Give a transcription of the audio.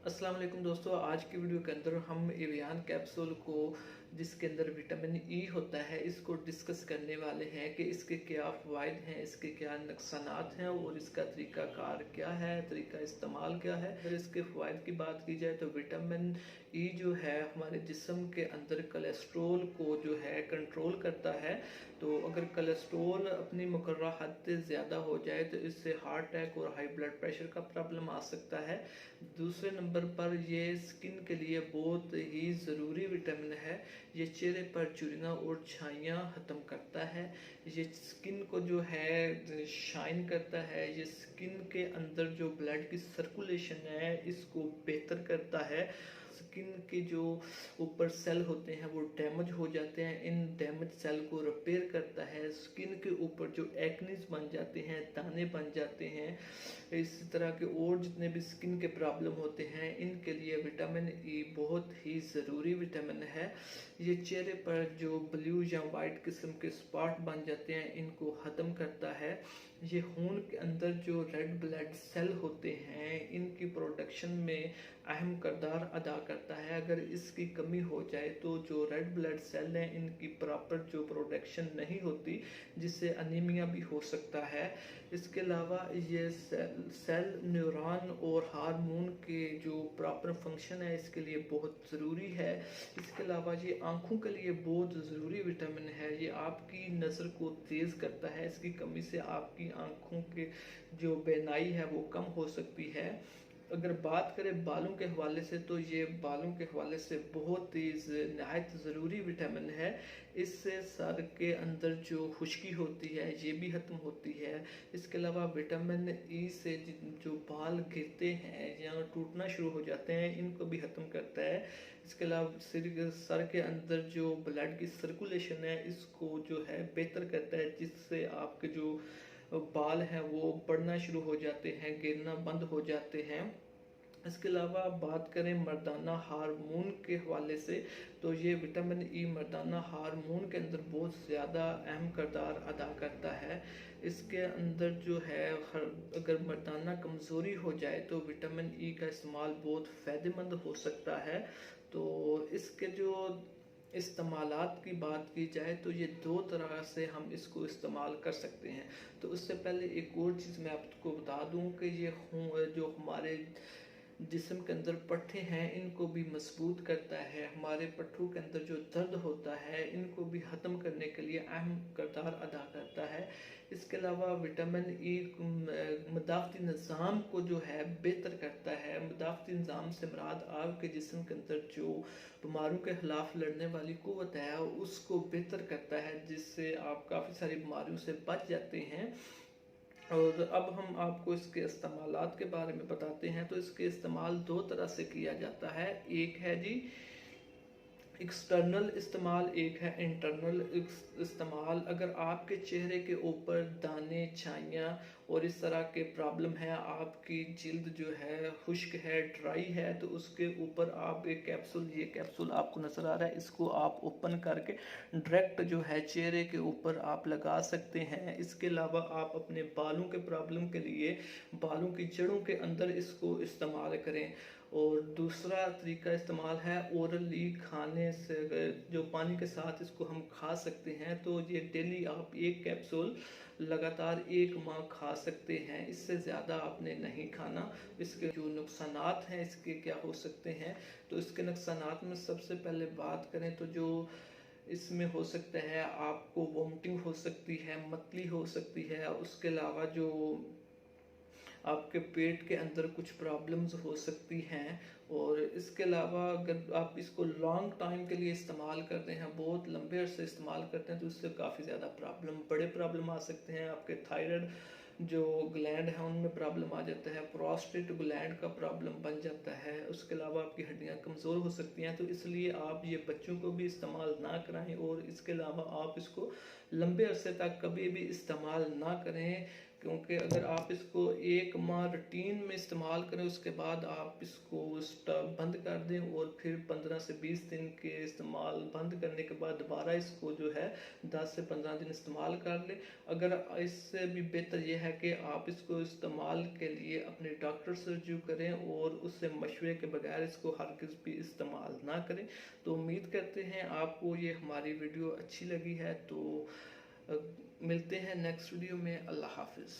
अस्सलाम वालेकुम दोस्तों, आज की वीडियो के अंदर हम एवियन कैप्सूल को जिसके अंदर विटामिन ई होता है इसको डिस्कस करने वाले हैं कि इसके क्या फ़वाइद हैं, इसके क्या नुकसानात हैं और इसका तरीक़ाकार क्या है, तरीका इस्तेमाल क्या है। अगर इसके फ़वाइद की बात की जाए तो विटामिन ई जो है हमारे जिस्म के अंदर कोलेस्ट्रोल को जो है कंट्रोल करता है। तो अगर कोलेस्ट्रोल अपनी मुकर्रर हद से ज़्यादा हो जाए तो इससे हार्ट अटैक और हाई ब्लड प्रेशर का प्रॉब्लम आ सकता है। दूसरे नंबर पर ये स्किन के लिए बहुत ही ज़रूरी विटामिन है। ये चेहरे पर झुर्रियाँ और छाइयाँ ख़त्म करता है। ये स्किन को जो है शाइन करता है। ये स्किन के अंदर जो ब्लड की सर्कुलेशन है इसको बेहतर करता है। स्किन के जो ऊपर सेल होते हैं वो डैमेज हो जाते हैं, इन डैमेज सेल को रिपेयर करता है। स्किन के ऊपर जो एक्नीज बन जाते हैं, दाने बन जाते हैं, इस तरह के और जितने भी स्किन के प्रॉब्लम होते हैं इनके लिए विटामिन ई बहुत ही ज़रूरी विटामिन है। ये चेहरे पर जो ब्लू या वाइट किस्म के स्पॉट बन जाते हैं इनको ख़त्म करता है। ये खून के अंदर जो रेड ब्लड सेल होते हैं इनकी प्रोडक्शन में अहम किरदार अदा करता है। अगर इसकी कमी हो जाए तो जो रेड ब्लड सेल हैं इनकी प्रॉपर जो प्रोडक्शन नहीं होती जिससे अनीमिया भी हो सकता है। इसके अलावा ये सेल न्यूरॉन और हार्मोन के जो प्रॉपर फंक्शन है इसके लिए बहुत ज़रूरी है। इसके अलावा ये आँखों के लिए बहुत ज़रूरी विटामिन है। ये आपकी नज़र को तेज़ करता है। इसकी कमी से आपकी आँखों के जो बेनाई है वो कम हो सकती है। अगर बात करें बालों के हवाले से तो ये बालों के हवाले से बहुत ही नहायत ज़रूरी विटामिन है। इससे सर के अंदर जो खुश्की होती है ये भी ख़त्म होती है। इसके अलावा विटामिन ई से जो बाल गिरते हैं या टूटना शुरू हो जाते हैं इनको भी ख़त्म करता है। इसके अलावा सर के अंदर जो ब्लड की सर्कुलेशन है इसको जो है बेहतर करता है, जिससे आपके जो बाल हैं वो बढ़ना शुरू हो जाते हैं, गिरना बंद हो जाते हैं। इसके अलावा बात करें मर्दाना हार्मोन के हवाले से तो ये विटामिन ई मर्दाना हार्मोन के अंदर बहुत ज़्यादा अहम किरदार अदा करता है। इसके अंदर जो है अगर मर्दाना कमज़ोरी हो जाए तो विटामिन ई का इस्तेमाल बहुत फ़ायदेमंद हो सकता है। तो इसके जो इस्तेमालात की बात की जाए तो ये दो तरह से हम इसको इस्तेमाल कर सकते हैं। तो उससे पहले एक और चीज़ मैं आपको बता दूं कि ये जो हमारे जिस्म के अंदर पट्टे हैं इनको भी मजबूत करता है। हमारे पट्टों के अंदर जो दर्द होता है इनको भी ख़त्म करने के लिए अहम किरदार अदा करता है। इसके अलावा विटामिन ई मदाफ़ती निज़ाम को जो है बेहतर करता है। मदाफ़ती निज़ाम से मुराद आपके जिस्म के अंदर जो बीमारियों के ख़िलाफ़ लड़ने वाली क़ुव्वत है उसको बेहतर करता है, जिससे आप काफ़ी सारी बीमारियों से बच जाते हैं। और अब हम आपको इसके इस्तेमालात के बारे में बताते हैं। तो इसके इस्तेमाल दो तरह से किया जाता है। एक है जी एक्सटर्नल इस्तेमाल, एक है इंटरनल इस्तेमाल। अगर आपके चेहरे के ऊपर दाने, छाइयाँ और इस तरह के प्रॉब्लम है, आपकी जिल्द जो है खुश्क है, ड्राई है, तो उसके ऊपर आप एक कैप्सूल, ये कैप्सूल आपको नज़र आ रहा है, इसको आप ओपन करके डायरेक्ट जो है चेहरे के ऊपर आप लगा सकते हैं। इसके अलावा आप अपने बालों के प्रॉब्लम के लिए बालों की जड़ों के अंदर इसको इस्तेमाल करें। और दूसरा तरीका इस्तेमाल है ओरली, खाने से जो पानी के साथ इसको हम खा सकते हैं। तो ये डेली आप एक कैप्सूल लगातार 1 माह खा सकते हैं, इससे ज़्यादा आपने नहीं खाना। इसके जो नुकसानात हैं इसके क्या हो सकते हैं, तो इसके नुकसानात में सबसे पहले बात करें तो जो इसमें हो सकता है आपको वोमिटिंग हो सकती है, मतली हो सकती है। उसके अलावा जो आपके पेट के अंदर कुछ प्रॉब्लम्स हो सकती हैं। और इसके अलावा अगर आप इसको लॉन्ग टाइम के लिए इस्तेमाल करते हैं, बहुत लंबे अरसे इस्तेमाल करते हैं, तो इससे काफ़ी ज़्यादा बड़े प्रॉब्लम आ सकते हैं। आपके थायराइड जो ग्लैंड है उनमें प्रॉब्लम आ जाता है, प्रोस्टेट ग्लैंड का प्रॉब्लम बन जाता है। उसके अलावा आपकी हड्डियां कमज़ोर हो सकती हैं। तो इसलिए आप ये बच्चों को भी इस्तेमाल ना कराएं और इसके अलावा आप इसको लंबे अरसे तक कभी भी इस्तेमाल ना करें। क्योंकि अगर आप इसको 1 माह रूटीन में इस्तेमाल करें, उसके बाद आप इसको बंद कर दें और फिर 15 से 20 दिन के इस्तेमाल बंद करने के बाद दोबारा इसको जो है 10 से 15 दिन इस्तेमाल कर लें। अगर इससे भी बेहतर यह है कि आप इसको इस्तेमाल के लिए अपने डॉक्टर से रजू करें और उससे मशवरे के बगैर इसको हरगिज़ भी इस्तेमाल ना करें। तो उम्मीद करते हैं आपको ये हमारी वीडियो अच्छी लगी है। तो मिलते हैं नेक्स्ट वीडियो में। अल्लाह हाफिज़।